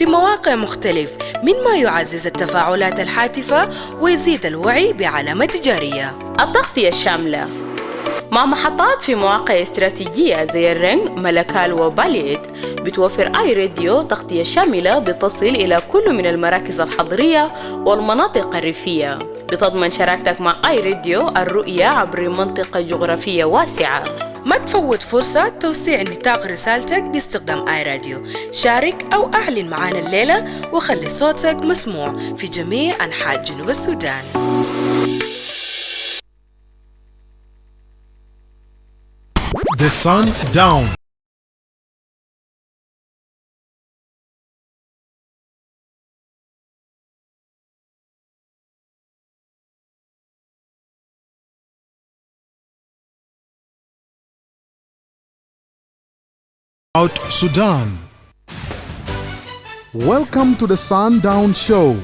في مواقع مختلف مما يعزز التفاعلات الهاتفة ويزيد الوعي بعلامة تجارية. التغطية الشاملة مع محطات في مواقع استراتيجية زي الرنج، ملكال وباليد. بتوفر آي راديو تغطية شاملة بتصل إلى كل من المراكز الحضرية والمناطق الريفية. بتضمن شراكتك مع آي راديو الرؤية عبر منطقة جغرافية واسعة. ما تفوت فرصة توسيع نطاق رسالتك باستخدام آي راديو. شارك أو أعلن معنا الليلة وخلي صوتك مسموع في جميع أنحاء جنوب السودان. The Sundown. Out Sudan. Welcome to the Sundown Show.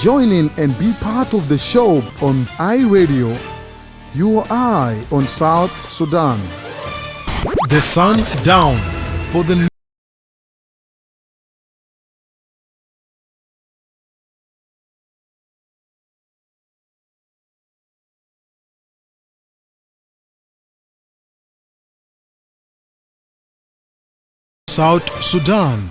Join in and be part of the show on iRadio, your eye on South Sudan. The Sundown for the South Sudan.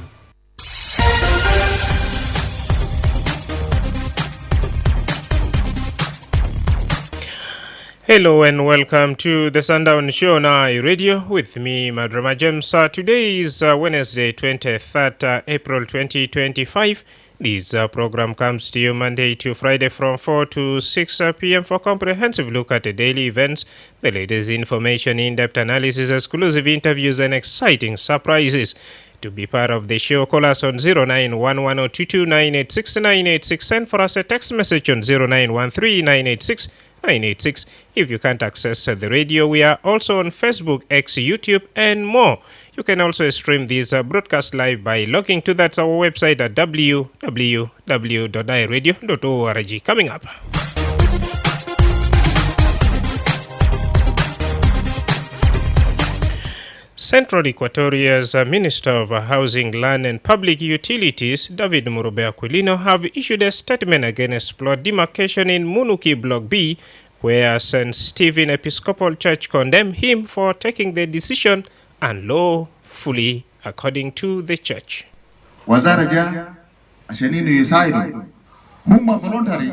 Hello and welcome to the Sundown Show on Radio with me, Madrama James. Today is Wednesday, 23rd April 2025. This program comes to you Monday to Friday from 4 to 6 p.m. for comprehensive look at the daily events, the latest information, in-depth analysis, exclusive interviews, and exciting surprises. To be part of the show, call us on 0911-022-986-986 and for us a text message on 0913-986-986. If you can't access the radio, we are also on Facebook, X, YouTube, and more. You can also stream this broadcast live by logging to our website at www.iradio.org. Coming up. Central Equatoria's Minister of Housing, Land and Public Utilities, David Lino, have issued a statement against plot demarcation in Munuki Block B, where St. Stephen Episcopal Church condemned him for taking the decision unlawfully, according to the church. Wazaraja ashaninu yisaidu huma voluntary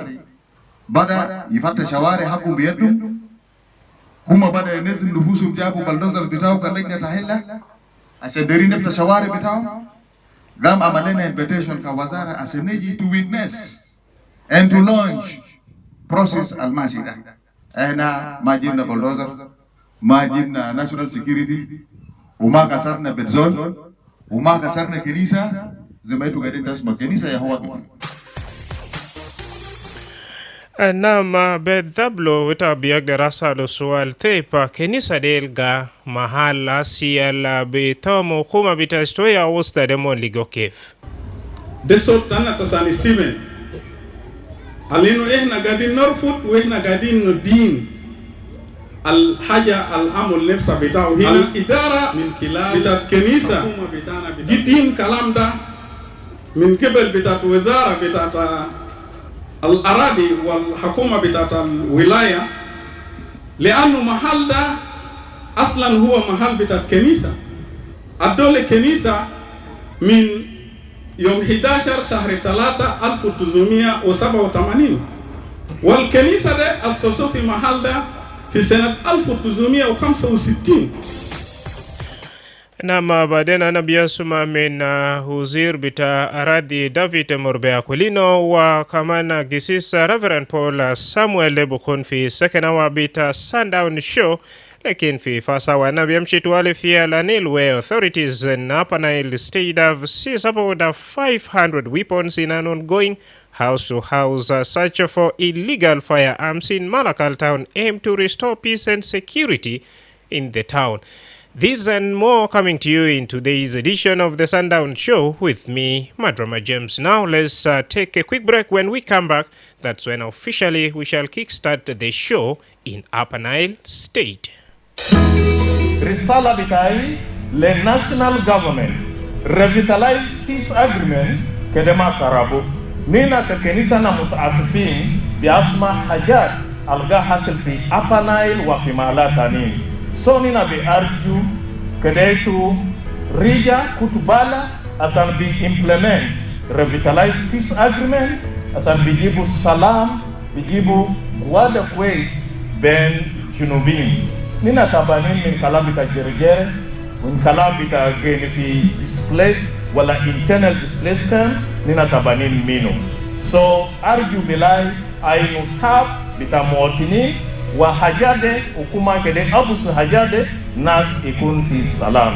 bada yifata shawari hakum biyadum huma bada yenezi nuhusu mjabu baldozer bitao kaleknya tahila ashaderi nefta shawari bitao gam amalena invitation ka wazara aseneji to witness and to launch process almashida ehna majibna baldozer majibna national security uma kasarna bedzol uma kasarna kenisa zemaitu gadindas makenisa ya hawa. Nama bedhablo wita biyak darasa lo sual tepa kenisa delga mahala siala betomo kuma bitastoya usta demo ligokef. Deso tana tasani Steven alinu ehna gadin norfut wehna gadin no din al haja al amul nefsa bitao hina al idara min kilal bitat kenisa jidin kalamda min kibel bitat wizara bitata الأراضي والحكومة بتاعت الولاية لأنه محل ده أصلا هو محل بتاعت كنيسة. الدولة كنيسة من يوم 11 شهر 3 1987 والكنيسة ده أسسوا في محل ده في سنة 1965. Nama badena nabiyasuma min huzir bita aradi David Lino wa kamana gisisa Reverend Paul Samuel Lebukun fi second hour bita Sundown Show. Lakin fi fasa wa nabiyamshitu wale fia lanil where authorities in Upper Nile State have seized about 500 weapons in an ongoing house-to-house search for illegal firearms in Malakal town aimed to restore peace and security in the town. This and more coming to you in today's edition of the Sundown Show with me, Madrama James. Now let's take a quick break. When we come back, that's when officially we shall kickstart the show in Upper Nile State. Risala bitai le national government revitalize peace agreement kedema karabu nina ka kanisa na mutaasifin biasma hajat alga hasil fi Upper Nile wa fi malatanin. So nina be argue kedaitu rija kutubala asan bi implement revitalize peace agreement asan bijibu salam bijibu wada kwez ben junubin nina tabanin min kalabita jerjere min kalabita geni fi displaced wala internal displaced camp nina tabanin mino. So argue bilai ainu tab bita motini wa hajade ukuma kede abusu hajade nas ikun fi salam.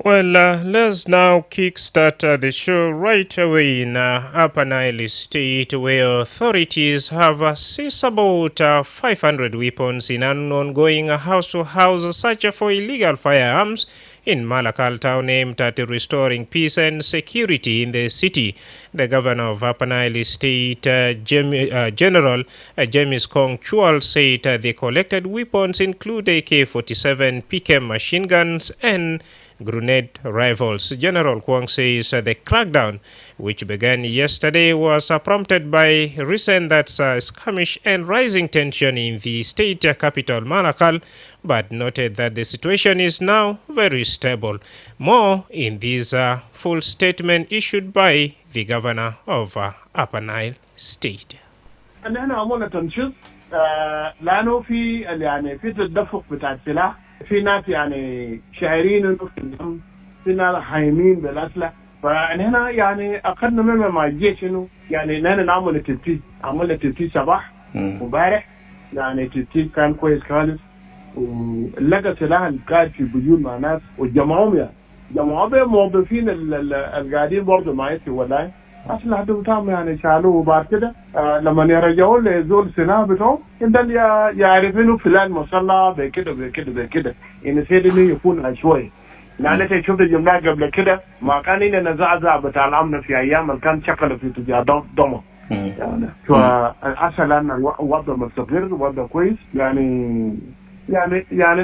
Well, let's now kickstart the show right away in Upper Nile State, where authorities have seized about 500 weapons in an ongoing house-to-house search for illegal firearms in Malakal town aimed at restoring peace and security in the city. The governor of Upper Nile State, General James Kong Chual, said the collected weapons include AK-47 PKM machine guns and grenade rifles. General Kwang says the crackdown, which began yesterday, was prompted by recent skirmish and rising tension in the state capital Malakal, but noted that the situation is now very stable. More in this full statement issued by the governor of Upper Nile State. أنا أمانة تنشط لأنه في يعني في تدفق بتاع السلاح في ناس يعني شاعرين إنه في ناس حايمين بالأسلحة فهنا يعني أخذنا منه مع الجيش إنه يعني نحن نعمل تفتيش عملنا تفتيش صباح وبارح يعني تفتيش كان كويس خالص ولقى سلاح القاعد في بيوت مع ناس وجمعهم يعني جمعوا موظفين القاعدين برضه معي في ولاية أسلحة بتاعهم يعني شالوه وبعد كده لما يرجعوا لزول السلاح بتاعهم يبدأ يعرفينه فلان مصلى بكده بكده بكده إن سيدني يكون عشوائي. لأن أنت شفت الجملة قبل كده ما كان إننا نزعزع بتاع الأمن في أيام اللي كان شكله في تجاه ضمه. يعني فأصلا الوضع مستقر وضع كويس يعني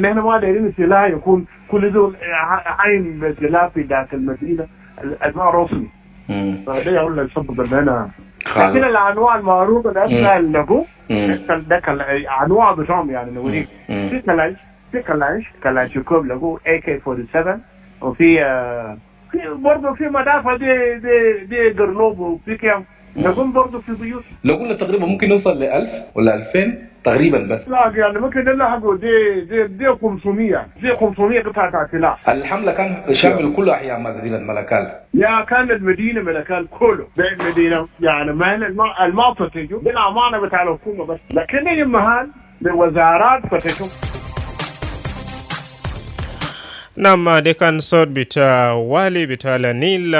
نحن ما دايرين السلاح يكون كل ذول عين بسلاح في ذات المدينة الماء رسمي. فده يقول لك سبب هنا. لكن الأنواع المعروفة الأسلحة اللي نبو ده الأنواع بتاعهم يعني نوريك. في كلاشينكوف لقوا AK-47 وفي برضه في مدافع دي جرنوب وفي كام نقوم برضه في بيوت. لو قلنا تقريبا ممكن نوصل ل 1000 ولا 2000 تقريبا بس. لا يعني ممكن نلحقوا دي 500 قطعة سلاح. الحملة كان شامل كل أحياء مدينة ملكال. يا كان المدينة ملكال كله المدينة يعني ما الماء فتشوا بالأمانة بتاع الحكومة بس لكن المهال بالوزارات فتشوا. Nam dekan sod bita wali bita la nil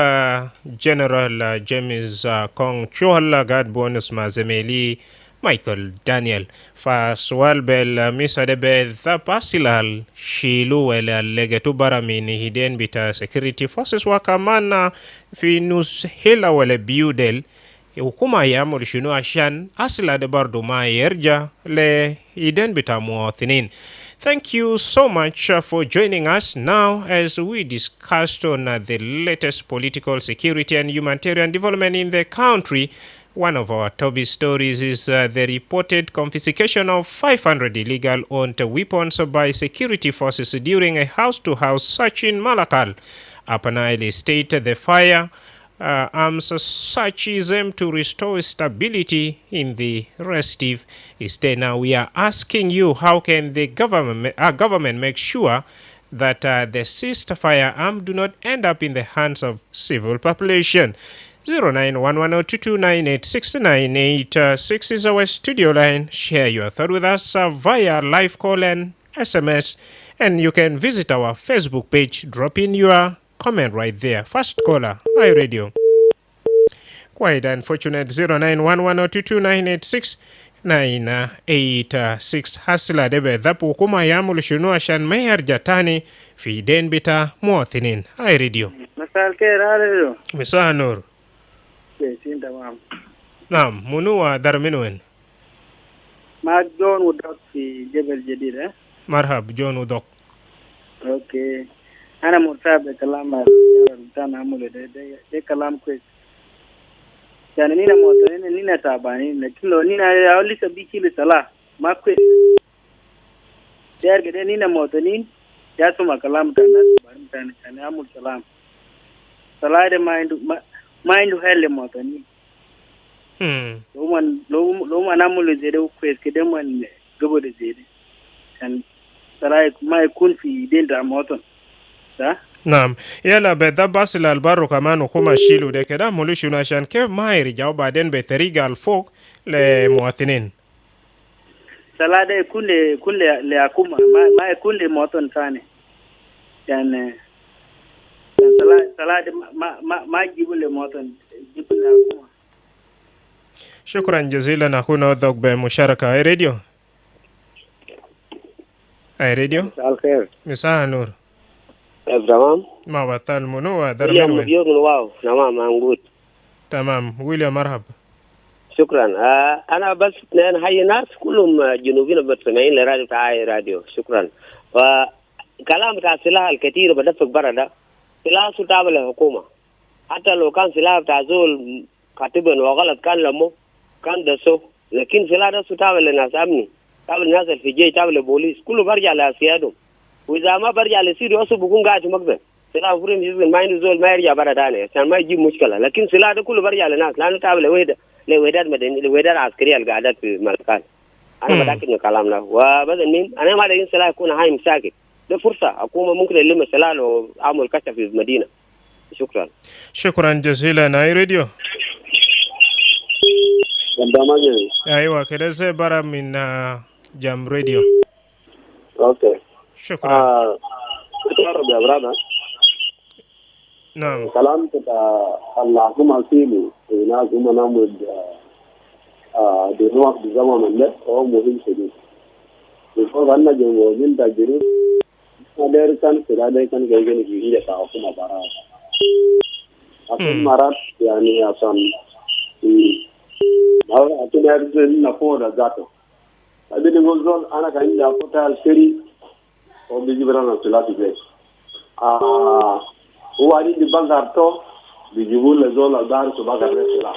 General James Kong Chual gad bonus mazemeli Michael Daniel fa swal bel misa de be the pasilal shilu wala legetu baramini hiden bita security forces wakamana fi nus hela wala biudel hukuma ya murshinu ashan asila de bardo ma yerja le hiden bita muathinin. Thank you so much for joining us now as we discussed on the latest political, security and humanitarian development in the country. One of our top stories is the reported confiscation of 500 illegal owned weapons by security forces during a house-to-house search in Malakal. Upper Nile State, the fire arms search is aimed to restore stability in the restive state. Now we are asking you, how can the government make sure that the seized firearm do not end up in the hands of civil population? 091102298698 is our studio line. Share your thought with us via live call and SMS. And you can visit our Facebook page, drop in your comment right there. First caller, iRadio. Quite unfortunate, 0911022986 986 hasla debe dhapu hukuma yamul shunu ashan mayar jatani fi den bita muwathinin. iRadio. مساء الخير على مساء النور. كويسين تمام. نعم منو ودار من وين؟ معك جون ودوك في جبل جديد. مرحب جون ودوك. اوكي انا مرتاح بكلام بتاعنا عمله ده كلام كويس. يعني نينا موطنين نينا تعبانين لكن لو نينا اولي سبيكي لصلاة ما كويس. دير كده نينا موطنين ياسمع كلام تاعنا يعني عمل سلام. صلاة ده ما عنده حل موطنين. لو ما نعمل زيادة كويس كده من قبل زيادة كان صلاة ما يكون في دين رمضان صح؟ نعم يلا بذا بس البارو كمان وكما شيلو ده كده ملوش عشان كيف ما يرجعوا بعدين بطريقة الفوق لمواطنين. صلاة ده يكون لحكومة ما يكون لمواطن ثاني يعني صلاة ما يجيبوا لمواطن يجيبوا لحكومة. شكرا جزيلا أخونا وذوق بمشاركة iRadio. iRadio. مساء الخير. مساء النور. تمام. ما بطل منو در ويليام مديور من واو. تمام موجود. تمام ويليام مرحبا. شكرا. أنا بس هاي الناس كلهم جنوبيين بتسمعين لراديو تاعي راديو. شكرا. وكلام بتاع السلاح الكثير بدفق برا سلاح سلطة الحكومة. حتى لو كان سلاح بتاع زول كاتبا وغلط كان لمو كان دسو لكن سلاح ده سلطة للناس أمني. تابع الناس الفيجي تابع البوليس كله برجع لسيادهم. وإذا ما برجع لسيري أصلا بكون قاعد مقدم سلاح فريم يزن ما عنده زول ما يرجع برا تاني عشان ما يجيب مشكلة لكن سلاح ده كله برجع للناس لأنه تابع لوحدات مدنية لوحدات عسكرية القاعدات في المكان. أنا متأكد من كلامنا وبدل مين أنا ما أدري سلاح يكون هاي مساكن ده فرصة حكومة ممكن يلم السلاح وعمل كشف في المدينة. شكرا جزيلا iRadio. أيوة كده زي برا من جام راديو. اوكي شكرا. شكرا يا برادا. نعم كلام بتاع الحكومة فيلي الناس هم نعمل دروس بزمن ده هو مهم شديد. بيقول أن جمهورين تجري هذا كان سلاله كان جايين يجي يتعاقب مع برا. أكون مرات يعني عشان أو أكون أرجل نفور ذاته. أبي نقول أنا كان جاكوت الشري أو بيجي برا نسلا تيجي. هو أريد بانغارتو بيجيبوا لزول الدار سباق الرسلا.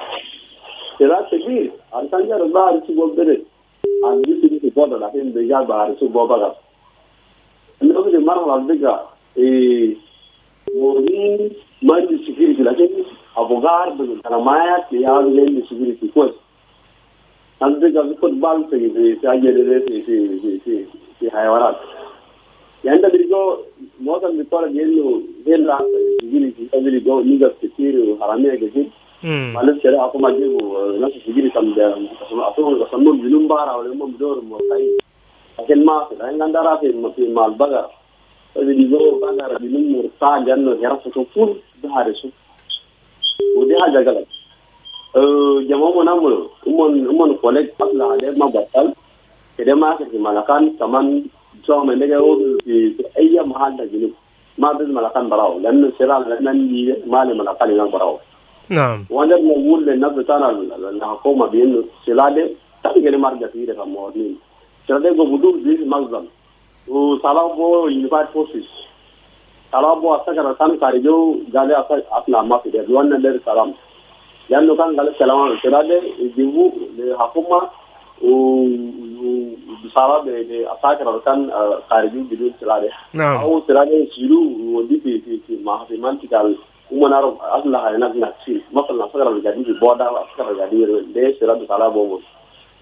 سلا تجي أنتان جار الدار سباق بره. أنا يصير في بودا لكن بيجار بار سباق بقى. أنا أقول مرة لازم مورين ما يدري security لكن أبوغار بالكلامات يعمل لين security كويس. أنت جالس فوتبال في أجل في حيوانات. يعني أنت بيجو موضوع بيطلع جيلو جيل راح security بيجو نيجا كثير وحرامية كثير. معلش كده أقوم أجيبه ناس security كم ده أصلا أصلا بيلوم بارا ولا هم بدور موتاي. لكن ما في لأن عندنا في مال بقى. بيجو بقى بيلوم مرتاح جنو يرفع كفول بهارسو. ودي حاجة غلط. جماعة نامو أمم كوليك أصلا عليه ما بطل كده ما في ملكان كمان سواء من نجوا في أي محل تجيله ما بس ملكان براو لأنه سرعة لأن ما له ملكان ينام براو. نعم. وأنا بقول للناس بتاعنا الحكومة بينه سلالة تاني كده مرجع فيه ده كمورنين. سلالة بودو زي مغزم وسلام يونيفايد فورسز. سلام أسكر كان كاريجو جالي أصلا ما في ده لأن ده سلام. لأنه كان قال السلام سلالة يجيبوا الحكومة وبصراحة بأساكر كان خارجين بدون سلالة. نعم. أو سلالة يشيلوا ودي في منطقة وما نعرف أصلا هناك نفسي مثلا أساكر الجديد في بودا وأساكر الجديد ده سلالة سلالة بومو.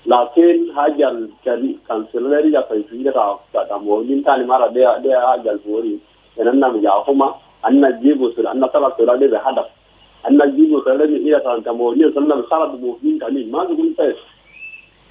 لكن حاجة كان سلالة رجع في ده كمولين تاني مرة ده حاجة الفوري. لأننا مجاهما أن نجيبوا سلالة أن طلع سلالة بهدف. أن نجيبوا سلالة إلى كمولين سلالة بصراحة بموفين كمين ما تقول بس.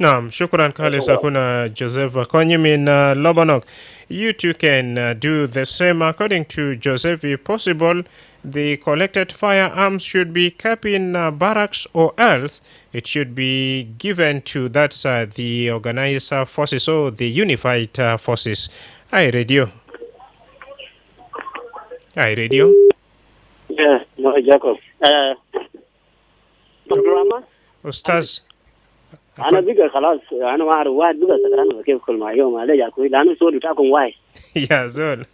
Naam, shukran Khalis. Hakuna Joseph Konyim in Lobanok. You too can do the same. According to Joseph, if possible, the collected firearms should be kept in barracks, or else it should be given to the organized forces or the unified forces. Hi, radio. Hi, radio. Yeah, no, Jacob. Madrama. Ustaz. أنا بيجا خلاص أنا ما أعرف واحد بيجا سكران كيف كل ما يوم عليه جاكوي لأنه صوت بتاعكم واحد. يا زول.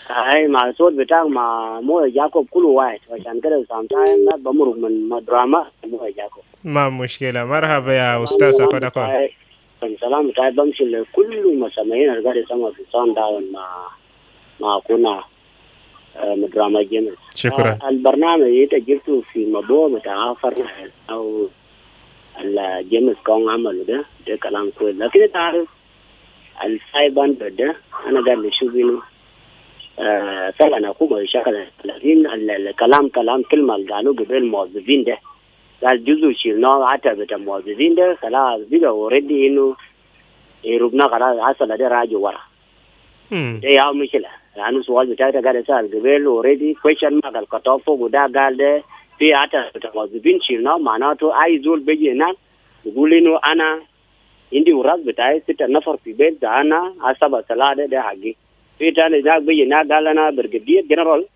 هاي مع الصوت بتاعك مع مو جاكوب كله واحد عشان كده sometimes ما بمرق من مدراما مو جاكوب. ما مشكلة. مرحبا يا أستاذ أكون. السلام بتاعي بمشي لكل مسامعين القاعد يسمع في Sundown مع كنا مدراما جيمس. شكرا. البرنامج يتجرته في موضوع بتاع فرنا أو الجيمس كون عمله ده كلام كويس لكن تعرف الفايبان ده أنا قاعد أشوف إنه فعلا أقوم بشكل لكن الكلام كلمة اللي قالوا قبل الموظفين ده قال جزء شيلنا حتى بتاع الموظفين ده خلاص بيجا أوريدي إنه يربنا خلاص حصل ده راجع ورا ده يا مشكلة لأنه سؤال بتاعي قاعد أسأل قبل أوريدي question mark الكتوفه وده قال ده في حتى بتاع الموظفين شيلنا معناته أي زول بيجي هناك يقول إنه أنا عندي وراث بتاعي 6 نفر في بيت ده أنا حسب السلادة ده حقي في تاني ده بيجي هناك قال أنا برجدير جنرال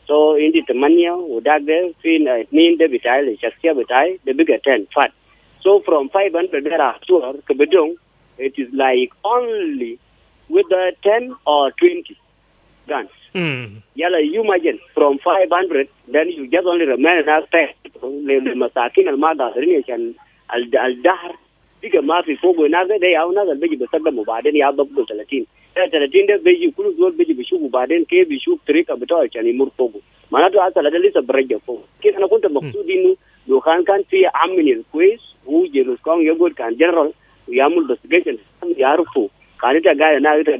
so عندي 8 وده ده في 2 ده بتاعي الشخصية بتاعي ده بيجي 10 فات so from 500 there after كبدون it is like only with the 10 or 20 guns. Yalla you imagine from 500 then you just only remain enough للمساكين المقاصرين عشان الدهر بيجي ما في فوق ونازل ده ياو نازل بيجي بيستخدم وبعدين يا بقول 30 ده بيجي كل زول بيجي بيشوف وبعدين كيف بيشوف طريقه بتاعه عشان يمر فوق معناته اصلا ده لسه برجع فوق كيف انا كنت مقصود انه لو كان في عمل كويس هو جيروس كون يقول كان جنرال ويعمل انفستيجيشن يعرفوا كان انت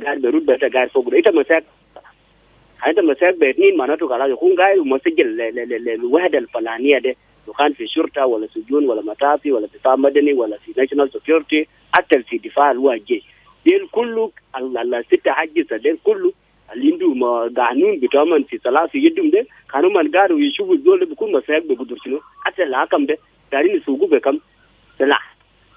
قاعد برود بتا قاعد فوق انت مساك باثنين معناته خلاص يكون قاعد ومسجل الوحده الفلانيه ده لو كان في شرطه ولا سجون ولا مطافي ولا دفاع مدني ولا في ناشونال سكيورتي حتى في دفاع الواجي ديل كله الستة حاجة ديل كله اللي عنده قانون بتاعهم في صلاة في يدهم ده كانوا من قالوا يشوفوا الزول بيكون مساك بقدر شنو حتى الحكم ده دارين يسوقوا بكم سلاح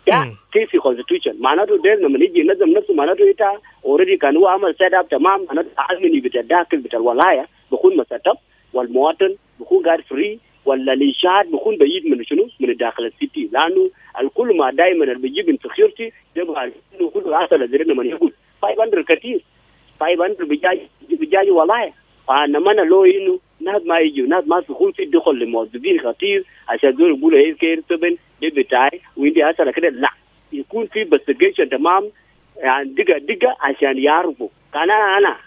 ده كيف في constitution معناته ديل لما يجي ينظم نفسه معناته إنت already كان هو عمل set up تمام معناته عالمني بتاع داخل بتاع الولاية بيكون مساتب والمواطن بيكون قاعد فري ولا الإنشاءات بيكون بعيد من شنو من داخل السيتي لأنه الكل ما دائما اللي بيجيب انسكيورتي ده إنه كله عسل زي ما يقول 500 كتير 500 بيجاي ولاية فأنا ما لو إنه ناس ما يجوا ناس ما تكون في دخل لموظفين كتير عشان دول يقولوا إيه كير تبن ده بتاعي وإنتي عسل كده لا يكون في investigation تمام يعني دقة عشان يعرفوا كان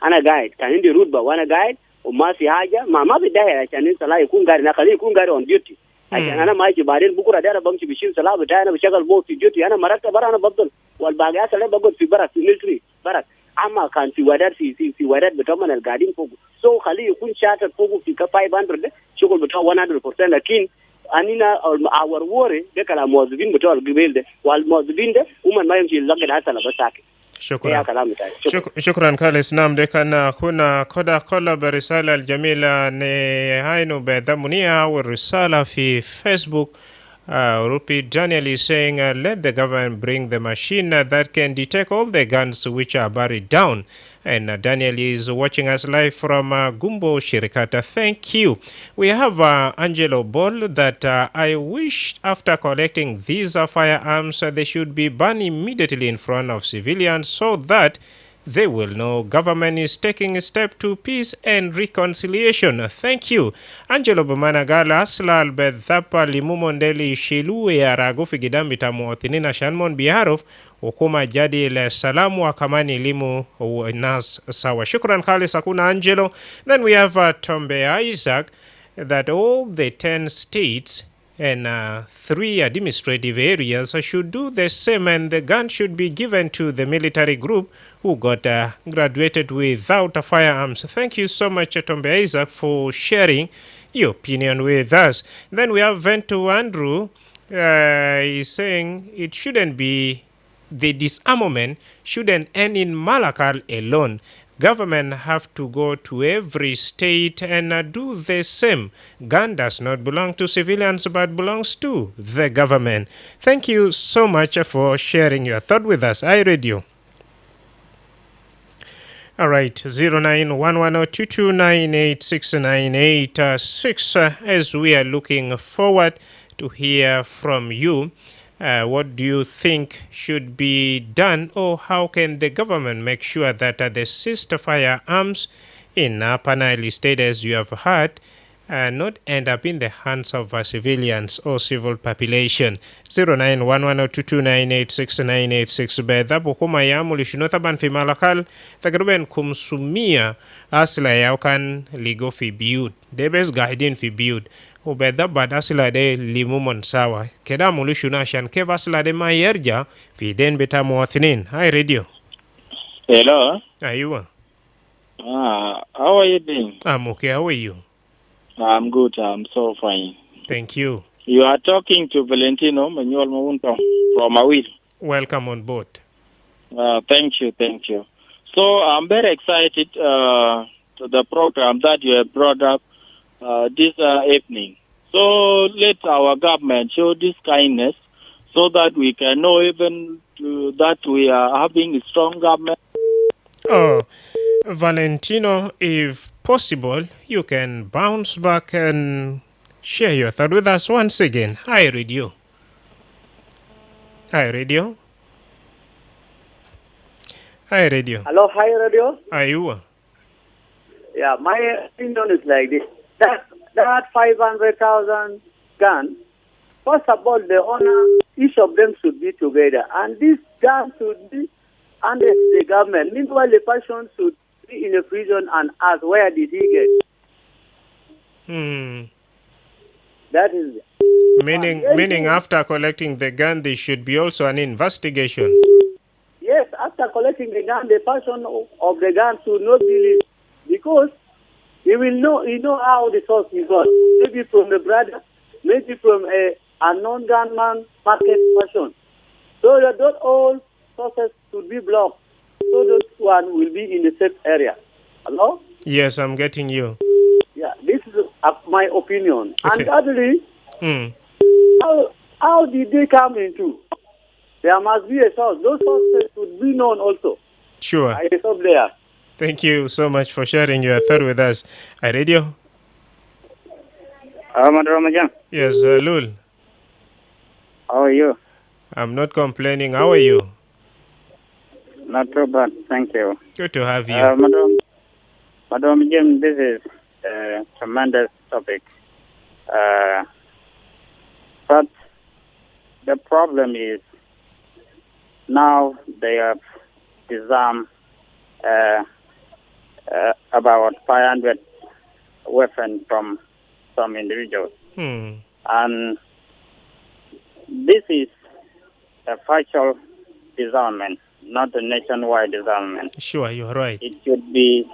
أنا قاعد كان عندي رتبة وأنا قاعد وما في حاجة ما بداية عشان صلاة يكون قاعد نخليه يكون قاعد on duty عشان أنا ما يجي بعدين بكرة ده أنا بمشي بشيل صلاة بتاعي أنا بشغل بوت في duty أنا مركب برا أنا بفضل والباقي أصلا بقعد في برا في ميلتري برا أما كان في وداد في وداد بتوعنا القاعدين فوق so خليه يكون شاطر فوق في 500 ده شغل بتاعه 100% لكن أنينا our worry ده كلام موظفين بتوع القبيل ده والموظفين ده هم ما يمشي يلاقي حسنا بس ساكت شكرا كاليس نعم دي كان هنا قد برسالة الجميلة نهاينو بدمونية والرسالة في فيسبوك Rupi Daniel is saying let the government bring the machine that can detect all the guns which are buried down. And Daniel is watching us live from Gumbo Shirikata. Thank you. We have Angelo Ball that I wish after collecting these firearms they should be banned immediately in front of civilians so that they will know government is taking a step to peace and reconciliation. Thank you. Angelo Bumanagala Aslal Bethapa Limumondeli Shilu Yarago Figidambi Tamuotinina Shanmon Biharov Ukuma Jadi Le Salamu Akamani Limu Nas Sawa. Shukran Khalis Akuna Angelo. Then we have Tombe Isaac that all the 10 states and 3 administrative areas should do the same, and the gun should be given to the military group who got graduated without firearms. Thank you so much, Tombe Isaac, for sharing your opinion with us. Then we have Ventu Andrew He's saying it shouldn't be, the disarmament shouldn't end in Malakal alone. Government have to go to every state and do the same. Gun does not belong to civilians but belongs to the government. Thank you so much for sharing your thought with us. I read you. All right, 091102298698 as we are looking forward to hear from you. What do you think should be done, or how can the government make sure that the ceased firearms in Upper Nile State, as you have heard, not end up in the hands of civilians or civil population? 091102298696 bedha bukuma ya mulishino taban fi malakal tagruben kumsumia asila ya kan ligo fi biyut debes gaidin fi biyut ubedha bad asila de limumon sawa keda mulishino ashan keva asila de mayerja fi den beta muwathinin. Hi radio. Hello. Ayuwa. How are you doing? I'm okay. How are you? I'm good. I'm so fine. Thank you. You are talking to Valentino Manuel Mawunto from Awil. Welcome on board. Thank you. So I'm very excited to the program that you have brought up this evening. So let our government show this kindness so that we can know even that we are having a strong government. Oh, Valentino, if possible, you can bounce back and share your thought with us once again. Hi, radio. Hi, radio. Hi, radio. Hello, hi, radio. Are you? Yeah, my opinion is like this. That 500,000 gun, first of all, the owner, each of them should be together. And this gun should be under the government. Meanwhile, the person should be in a prison and ask, where did he get? That is Meaning after collecting the gun, there should be also an investigation. Yes, after collecting the gun, the person of the gun should not be released, because he know how the source is got. Maybe from the brother, maybe from a non-gunman market person. So that not all sources should be blocked, so that one will be in the safe area. Hello? Yes, I'm getting you. Yeah, this is my opinion. Okay. And thirdly, how did they come into? There must be a source. Those sources should be known also. Sure. I stop there. Thank you so much for sharing your thought with us. I radio. Madrama. Yes, Lul. How are you? I'm not complaining. How are you? Not too bad, thank you. Good to have you. Madam Jim, this is a tremendous topic. But the problem is now they have disarmed about 500 weapons from some individuals. And this is a partial disarmament, not a nationwide disarmament. Sure, you're right. It should be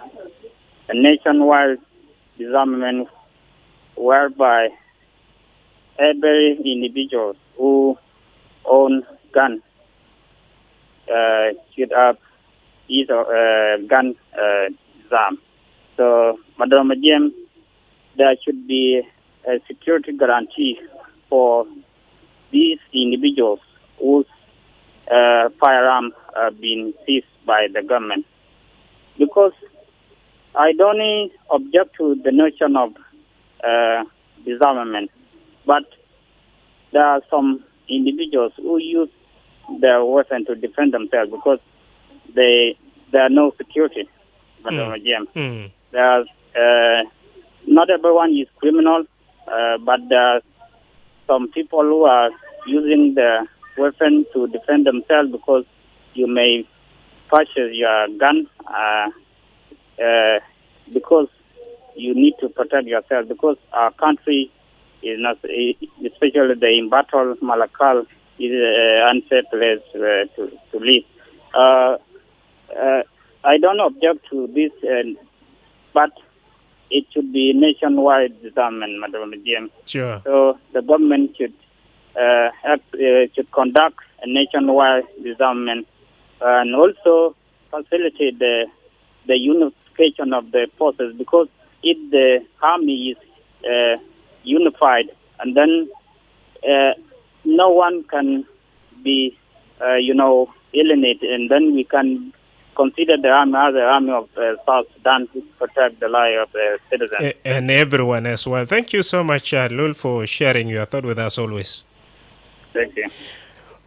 a nationwide disarmament whereby every individual who own gun should have his gun disarmed. So, Madam Jim, there should be a security guarantee for these individuals whose firearms have been seized by the government. Because I don't object to the notion of disarmament, but there are some individuals who use their weapon to defend themselves because there are no security. Madam Jim. There's not everyone is criminal, but there are some people who are using the weapon to defend themselves because you may purchase your gun because you need to protect yourself, because our country is not, especially the in battle, Malakal is an unsafe place to live. I don't object to this, but it should be nationwide disarmament, Madam Jim. Sure. So the government should should conduct a nationwide disarmament and also facilitate the unification of the forces, because if the army is unified, and then no one can be, alienated, and then we can consider the army as the army of South Sudan to protect the life of the citizens. And everyone as well. Thank you so much, Lul, for sharing your thought with us always. Thank you.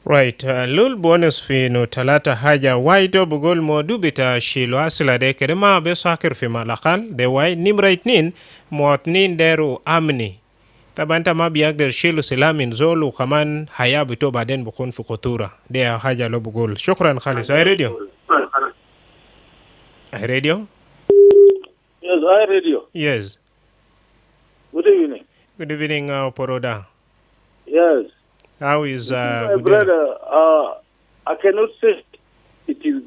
Right, Lul bonus fi no talata haja waito bugol mo dubita shilo asila de kedema be sakir fi malakal de wai nimrait nin muatnin deru amni tabanta ma biagder shilo silamin zolu kaman haya bito baden bukun fi khutura de haja lo bugol. Shukran khalis. Ay radio. Ay radio? Yes, I radio. Yes. Good evening. Good evening, Poroda. Yes. How is my brother? I cannot say it is.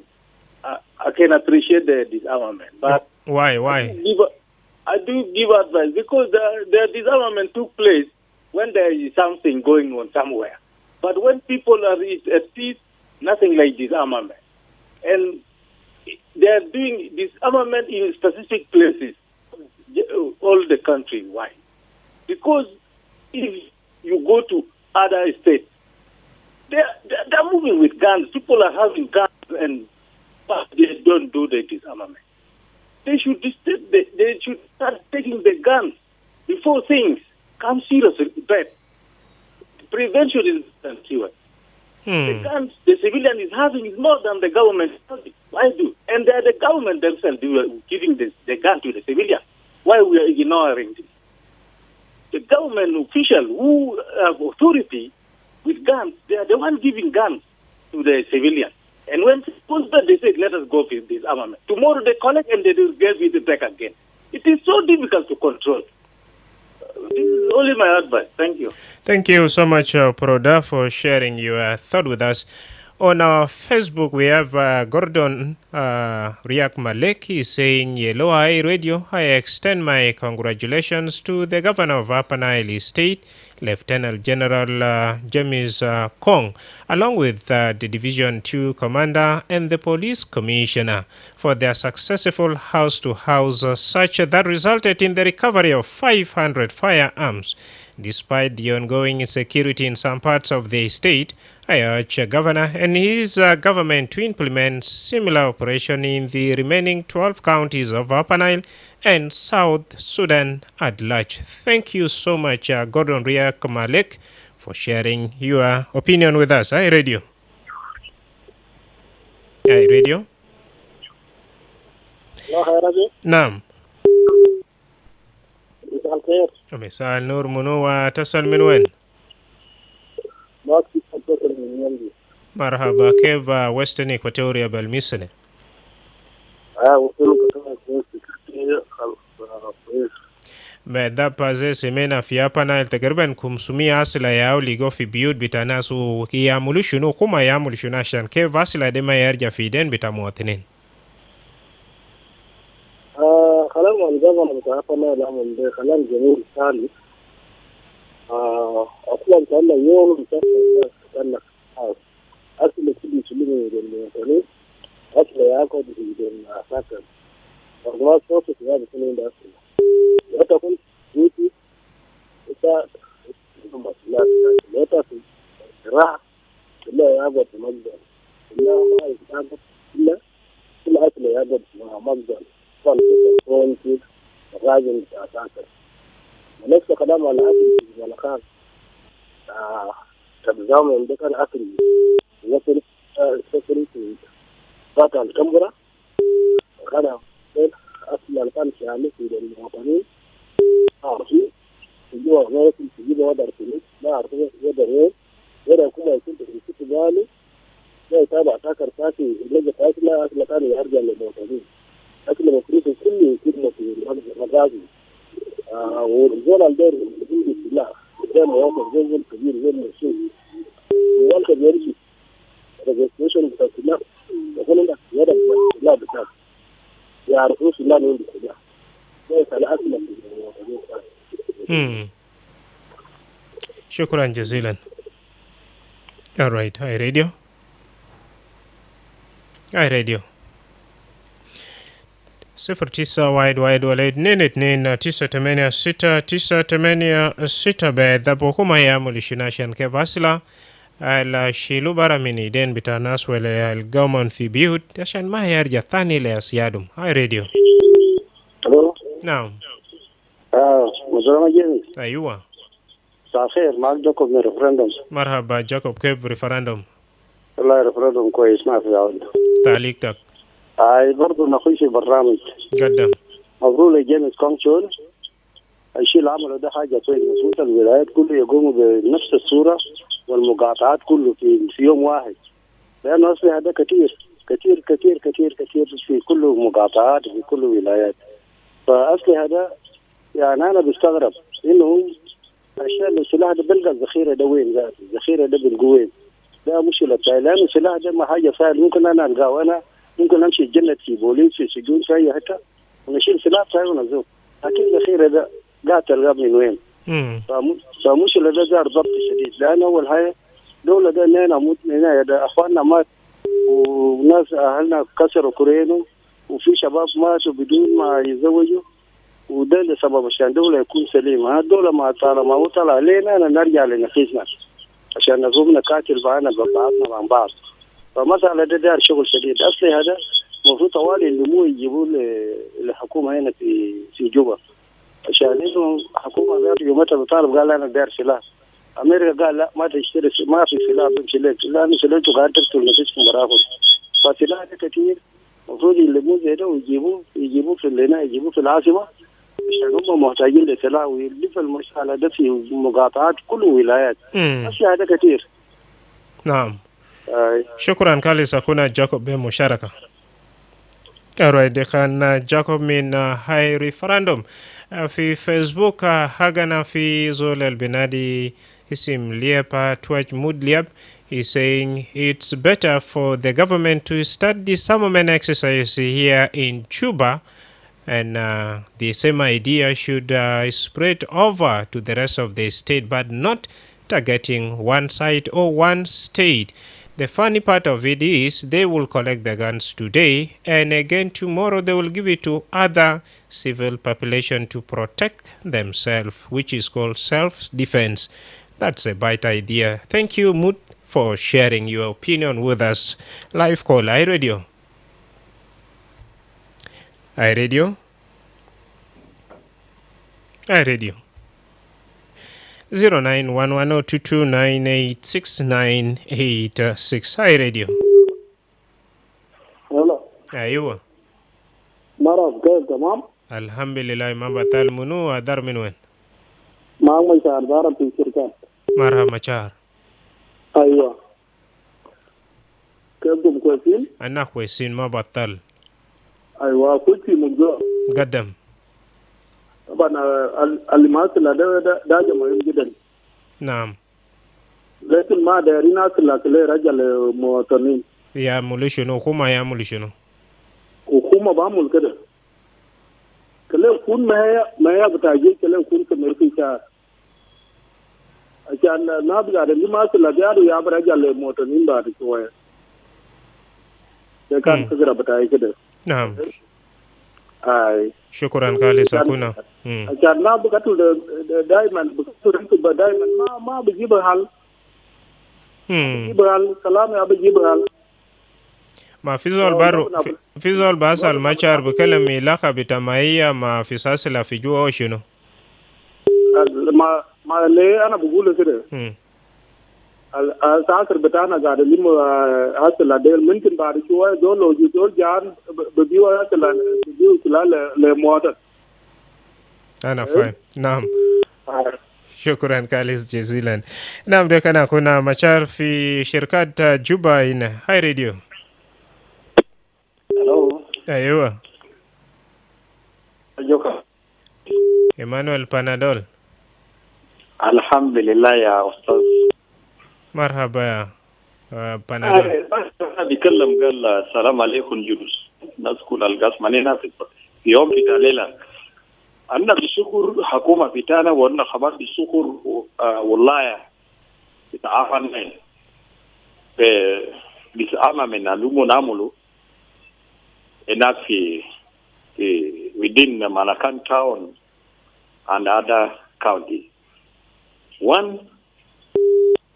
I can appreciate the disarmament, but why? I do give advice because the disarmament took place when there is something going on somewhere. But when people are at peace, nothing like disarmament, and they are doing disarmament in specific places, all the country. Why? Because if you go to other states, they're moving with guns. People are having guns, but they don't do the disarmament. They should start taking the guns before things come serious threat. Prevention is important. The guns the civilian is having is more than the government is having. Why do? And the government themselves giving the gun to the civilian. Why we are ignoring this? The government official who have authority with guns, they are the one giving guns to the civilian. And when they say, let us go with this armament, tomorrow they collect and they will give it back again. It is so difficult to control. This is only my advice. Thank you. Thank you so much, Proda, for sharing your thought with us. On our Facebook, we have Gordon Riak Malek. He's saying, Yellow Eye Radio, I extend my congratulations to the governor of Upper Nile State, Lieutenant General James Kong, along with the Division 2 Commander and the Police Commissioner for their successful house-to-house search that resulted in the recovery of 500 firearms. Despite the ongoing insecurity in some parts of the state, I urge the governor and his government to implement similar operation in the remaining 12 counties of Upper Nile and South Sudan at large. Thank you so much, Gordon Riak Malek, for sharing your opinion with us. Hi, Radio. Hi, Radio. Naam. مساء النور. منو وتصل من وين؟ مرحبا. كيف ويسترن إكواتوريا بالمثل؟ Medapa ze semena fi hapa na takriban 500 asila yao ligo fi biyut bitanasu kiyamulu shunu kuma yamulu shunashan ke vasila dema yarja fi den bitamuatinin. خلال ما الجبل متعاطنا لهم ده خلال جميع الثالث أصلا كان يوم كان أصل كل شيء من المثالين أصل يأكل من أساسا وما صوت في هذا السنين ده لا تكون جوتي إذا لا تكون راح لا يأكل مجد لا ما يأكل إلا كل أصل يأكل مجد كان في الراجل أساسا ونفس كلام على أكل في المكان تبزام عندك كان أكل وصل سفري في ذات الكاميرا كان أصل كان شامل في المواطنين عارفين يجوا غير يجوا ودر فلوس لا عارفين يقدر كل يكون في بالي لا يتابع تاكر تاكي اللي جت لا أصل كان يرجع للمواطنين أكل مفروض كل كلمة في المغازي والزول الدور الحمد لله ده مواقف زول كبير زول مسؤول وانت بيرجع ريجستريشن بتاع الله يقول لك يا ده لا بتاع يعرفوش الله مين ده ده على أكل شكرا جزيلا. All right. Hi Radio. Hi Radio. 09 wala 2 beadhapo kuma yaamul shinashan ke basila la shilu bara mini den bitanas wala القومن في بيوت عشان ما يرجع ثاني لأسيادهم. هاي راديو. الو نعم. مدرمة جيمي. أيوة. مساء الخير، معك جاكوب من ريفرندوم. مرحبا جاكوب، كيف ريفرندوم؟ والله ريفرندوم كويس، ما في عودة. تعليقك. برضه نخش في برنامج. قدم. مبروك لجيمس كونشول. الشيء اللي عمله ده حاجة كويس، مسؤولية الولايات كله يقوموا بنفس الصورة والمقاطعات كله في يوم واحد، لأنه أصلي هذا كثير كثير كثير كثير كثير في كل مقاطعات وفي كل ولايات. فأصلي هذا يعني أنا بستغرب إنه الشيء السلاح ده بلقى الذخيرة ده وين ذاته، الذخيرة ده بالقوين، ده مشكلة بتاعي، لأن السلاح ده ما حاجة سهل، ممكن أنا ألقاه، أنا ممكن أمشي جنة في بوليس في سجون في أي حتة ونشيل سلاح بتاعي ونزوه، لكن الذخيرة ده قاعد تلقاه من وين؟ فمشكلة ده دار ضبط شديد، لأن أول حاجة دولة ده نينا موت نينا ده أخواننا مات وناس أهلنا كسروا كورينو وفي شباب ماتوا بدون ما يزوجوا، وده اللي سبب عشان دولة يكون سليمة. الدولة ما طالما ما طلع علينا نرجع لنفسنا عشان نقوم نقاتل بعضنا بعضنا مع بعض. فمسألة ده دار شغل شديد. أصلي هذا المفروض طوالي النمو يجيبوه للحكومة هنا في جوبا، عشان إنه حكومة ذات يومتها بطالب قال أنا دار سلاح. أمريكا قال لا ما تشتري، ما في سلاح بمشي لك، لأن سلاحته قاعد تقتل نفسكم براكم. فسلاح ده كثير المفروض يلموه زي ده ويجيبوه في اللينا، يجيبوه في العاصمة عشان هم محتاجين لسلاح، ويلف المسألة ده في مقاطعات كل ولايات. أشياء هذا كثير. نعم. شكرا كاليس أخونا جاكوب بمشاركة. alright كان جاكوب من هاي ريفراندوم في فيسبوك. هاجنا في زول البنادي اسم ليبا توج مود ليب. He's saying it's better for the government to start disarmament exercise here in Cuba, and the same idea should spread over to the rest of the state, but not targeting one side or one state. The funny part of it is they will collect the guns today, and again tomorrow they will give it to other civil population to protect themselves, which is called self-defense. That's a bright idea. Thank you, Mood, for sharing your opinion with us. Live call, iRadio. iRadio. iRadio. 091102298696. iRadio. هلا. أيوة. مرحبا، كيف تمام؟ الحمد لله. ما بطال منو أدار من وين؟ معك مشاعر دارة في الشركات. مرحبا مشاعر. أيوة. كيفكم كويسين؟ أنا كويسين ما بطال. أيوة كنت في موضوع. قدم. طبعا الماسلة ده مهم جدا. نعم. لكن ما دارين أصلا كله رجال مواطنين. يعملوا شنو؟ حكومة يعملوا شنو؟ حكومة بعمل كده. كله يكون ما هي بتاعي كله يكون كمرفي شهر. عشان نابع اللي ما أصلا جارو يا برجال مواطنين بعد شوية. ده كان فكرة بتاعي كده. نعم. شكرا كالي ساكونا. عشان ما بقتل دائما بقتل دائما ما بجيب حل. بجيب حل كلام يا بجيب حل. ما في زول بارو في زول باسل مشاعر بكلم علاقة بتماية ما في ساسلة في جوا شنو؟ ما ليه أنا بقول كده. الساكر بتاعنا قاعد لم أصل هذيل ممكن بعد شوية دول جان بديوا أصل بديوا كلا لمواطن. أنا فاهم. نعم. شكرا كاليس جزيلا. نعم ده كان كنا مشار في شركات جوبا هنا. هاي راديو. الو. أيوة. جوكا. إيمانويل بانادول. الحمد لله يا أستاذ. مرحبا يا بانادول. بيكلم قال السلام عليكم جلوس ناس كل القاس منينا في يوم بتاع ليلة أنا بشكر حكومة بتاعنا وأنا خبر بشكر والله بتعافنا disarmament alumo namulu enough within Malacan town and other counties. One,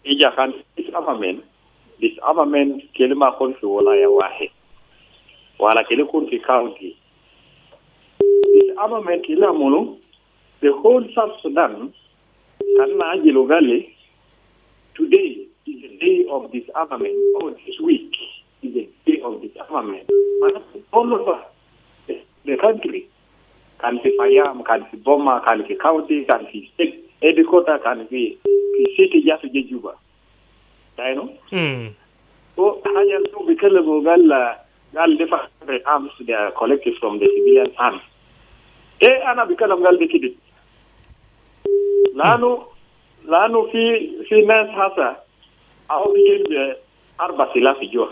Ijakan disarmament kelima konfi walaya wahe. Wala kelekun fi county. Disarmament ila mulu, the whole South Sudan, kanna ajilogali, today is the day of disarmament, or this week is the day of disarmament. All over the country, can be Fayam, can be Boma, can be county, can be state, headquarters, can be city, just Juba. You know? So, I am so because of different arms, they are collected from the civilian arms. Ana because of Gal Dikid. Lano fi nas hasa, au begin arba silafi jua.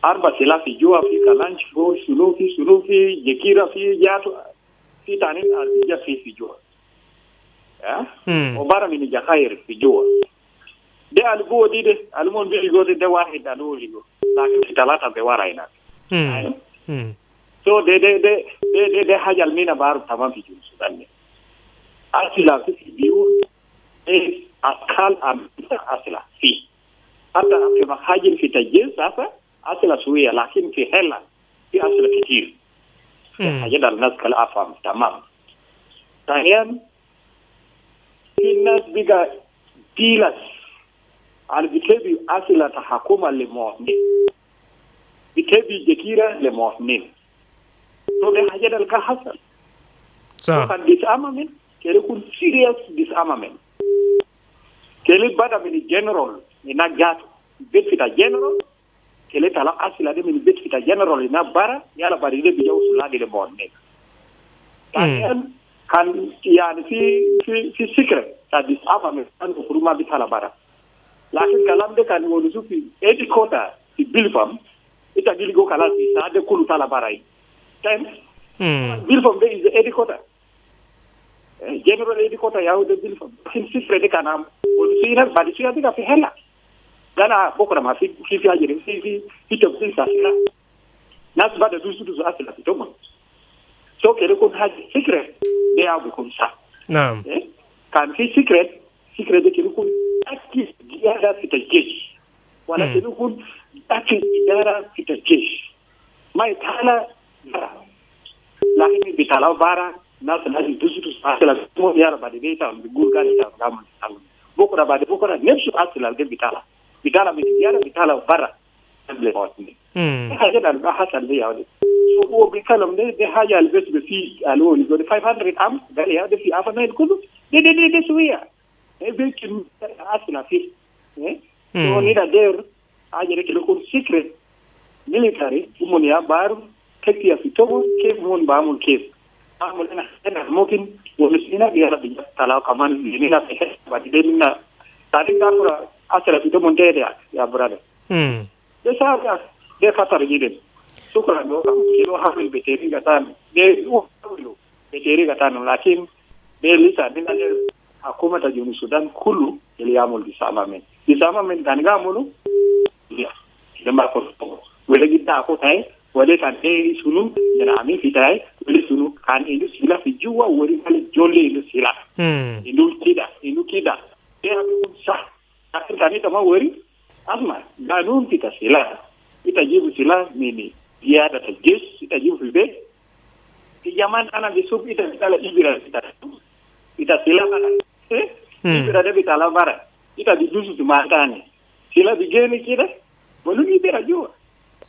Arba silafi jua fi kalanch go sulufi jekira fi jatu fi tanin arja fi jua. Ya? Obara mini jakair fi jua. De algo dide almon bi go de wahid alo ligo. Lakin fi talata be waraina. So de hajal mina baru tamam fi jua Sudan. Asila fi biu akal asila fi. Hata fi mahajin fi tajil sasa asila suya lakin fi hela fi asila kitir. Hajad al nas kala afam tamam. Tanian fi nas biga dilas al bitebi asila tahakuma le mu'min. Bitebi jekira le mu'min. So de hajad al kahasal. So kan disarmament kele kun serious disarmament. Kele bada mini general ina gato bet fita general kele tala asila de mini bet fita general ina bara yala bari de bijaw sulagi de bonne kan yani fi secret ta disarmament an kuruma bitala bara lakin kalam de kan wonu sufi edi kota fi bilfam ita giligo kala fi sa de kulu tala bara yi ten bilfam de is edi kota general edikota yahude bilfam sin sifre de kanam o sina badi sina diga fi hela dana bokora ma fi ajere fi to sin sasila nas bada dusu asila fi tomo so kele kon haji secret de abu kon sa naam kan fi secret de kele kon akki diara fi tajej wala kele kon akki diara fi tajej mai tala lakini bitala bara nas naji dusu asila mo yara badi beta gurga ta gam bokora badi bokora nepsu asila de bitala mi yara bitala bara amble hotni haja dal ba hasan de yawde so o bi kalam de haja al bes be fi alo ni go 500 am dal ya de fi afa nay kulu de suya e be kin asila fi so ni da der haja de ko secret military umoni ya baru keki ya fitobo ke mon ba mun ke amul ina mungkin walisina biar bisa kalau kaman ini lah bagi dia tadi kakura asal itu montere ya brother desa dia kata begini sukran do kilo hamil beteri katan de beteri katan lakin de lisa dengan aku mata juni Sudan kulu eliamul disamamen kan gamulu ya demar ko wala kita aku tai wale kan e sunu yana ami fitai wale sunu kan indu sila fi juwa wari kali jolle indu sila indu kida e abi sa akan kami tama wari asma ganun kita sila kita jibu sila mini dia ada tajis kita jibu fibe di zaman anak besuk kita la ibira kita sila kana ibira de bitala bara kita didusu tumatane sila digeni kida walu ibira juwa